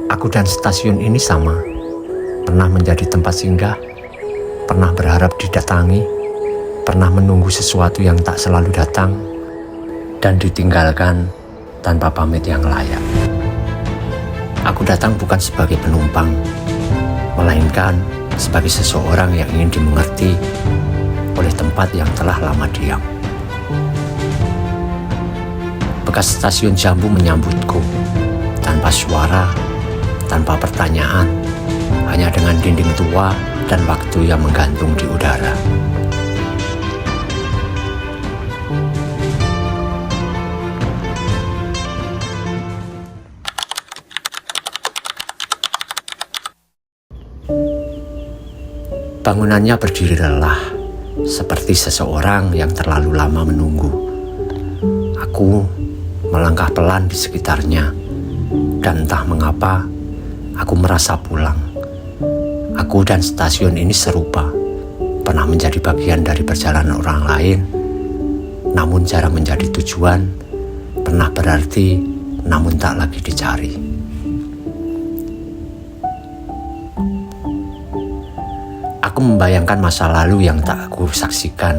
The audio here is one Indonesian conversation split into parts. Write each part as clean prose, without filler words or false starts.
Aku dan stasiun ini sama, pernah menjadi tempat singgah, pernah berharap didatangi, pernah menunggu sesuatu yang tak selalu datang, dan ditinggalkan tanpa pamit yang layak. Aku datang bukan sebagai penumpang, melainkan sebagai seseorang yang ingin dimengerti oleh tempat yang telah lama diam. Bekas stasiun Jambu menyambutku, tanpa suara, tanpa pertanyaan, hanya dengan dinding tua dan waktu yang menggantung di udara. Bangunannya berdiri lelah, seperti seseorang yang terlalu lama menunggu. Aku melangkah pelan di sekitarnya, dan entah mengapa, aku merasa pulang. Aku dan stasiun ini serupa, pernah menjadi bagian dari perjalanan orang lain, namun jarang menjadi tujuan, pernah berarti, namun tak lagi dicari. Aku membayangkan masa lalu yang tak aku saksikan.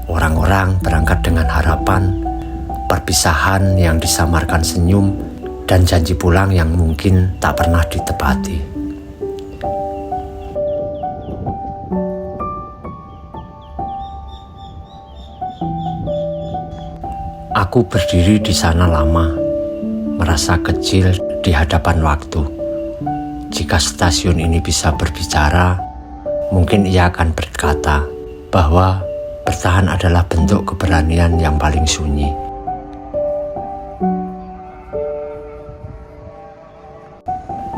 Orang-orang berangkat dengan harapan, perpisahan yang disamarkan senyum, dan janji pulang yang mungkin tak pernah ditepati. Aku berdiri di sana lama, merasa kecil di hadapan waktu. Jika stasiun ini bisa berbicara, mungkin ia akan berkata bahwa bertahan adalah bentuk keberanian yang paling sunyi.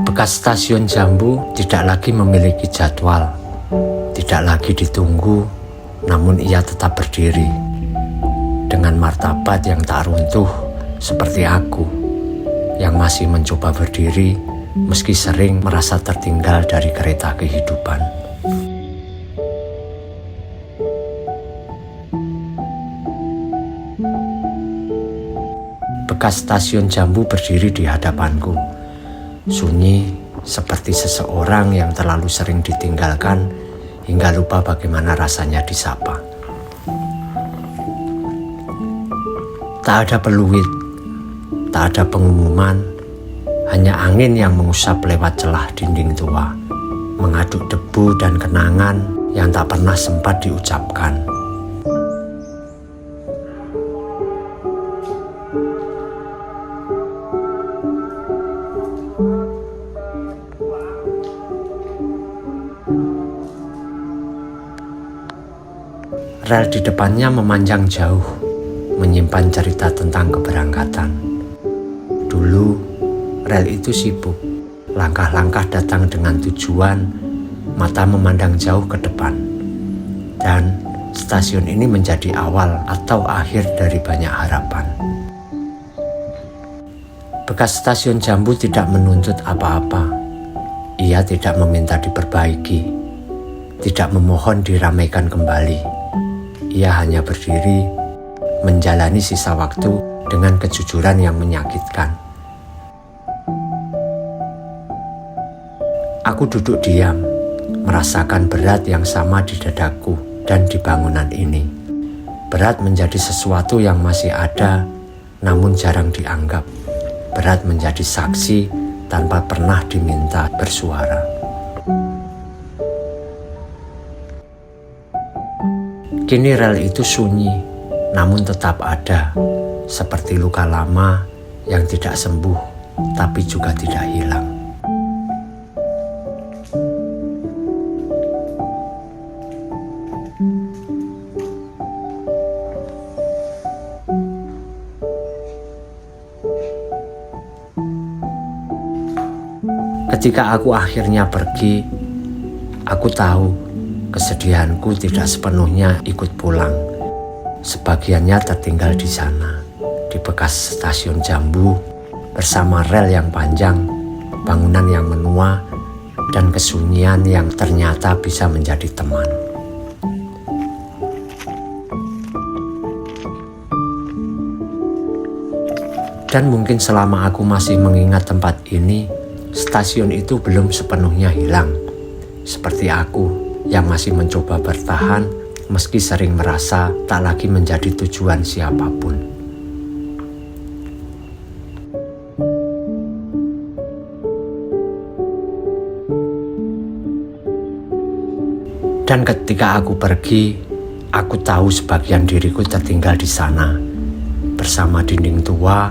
Bekas stasiun Jambu tidak lagi memiliki jadwal, tidak lagi ditunggu, namun ia tetap berdiri dengan martabat yang tak runtuh seperti aku yang masih mencoba berdiri meski sering merasa tertinggal dari kereta kehidupan. Bekas stasiun Jambu berdiri di hadapanku, sunyi seperti seseorang yang terlalu sering ditinggalkan hingga lupa bagaimana rasanya disapa. Tak ada peluit, tak ada pengumuman, hanya angin yang mengusap lewat celah dinding tua, mengaduk debu dan kenangan yang tak pernah sempat diucapkan. Rel di depannya memanjang jauh, menyimpan cerita tentang keberangkatan. Dulu, rel itu sibuk, langkah-langkah datang dengan tujuan, mata memandang jauh ke depan. Dan stasiun ini menjadi awal atau akhir dari banyak harapan. Bekas stasiun Jambu tidak menuntut apa-apa. Ia tidak meminta diperbaiki, tidak memohon diramaikan kembali. Ia hanya berdiri, menjalani sisa waktu dengan kejujuran yang menyakitkan. Aku duduk diam, merasakan berat yang sama di dadaku dan di bangunan ini. Berat menjadi sesuatu yang masih ada, namun jarang dianggap. Berat menjadi saksi tanpa pernah diminta bersuara. Kini rel itu sunyi, namun tetap ada, seperti luka lama yang tidak sembuh, tapi juga tidak hilang. Ketika aku akhirnya pergi, aku tahu kesedihanku tidak sepenuhnya ikut pulang. Sebagiannya tertinggal di sana, di bekas stasiun Jambu, bersama rel yang panjang, bangunan yang menua, dan kesunyian yang ternyata bisa menjadi teman. Dan mungkin selama aku masih mengingat tempat ini, stasiun itu belum sepenuhnya hilang. Seperti aku yang masih mencoba bertahan meski sering merasa tak lagi menjadi tujuan siapapun. Dan ketika aku pergi, aku tahu sebagian diriku tertinggal di sana, bersama dinding tua,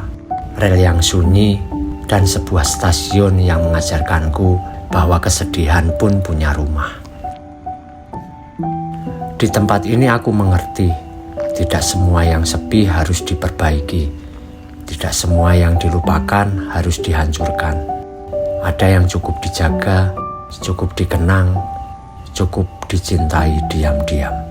rel yang sunyi, dan sebuah stasiun yang mengajarkanku bahwa kesedihan pun punya rumah. Di tempat ini aku mengerti, tidak semua yang sepi harus diperbaiki, tidak semua yang dilupakan harus dihancurkan. Ada yang cukup dijaga, cukup dikenang, cukup dicintai diam-diam.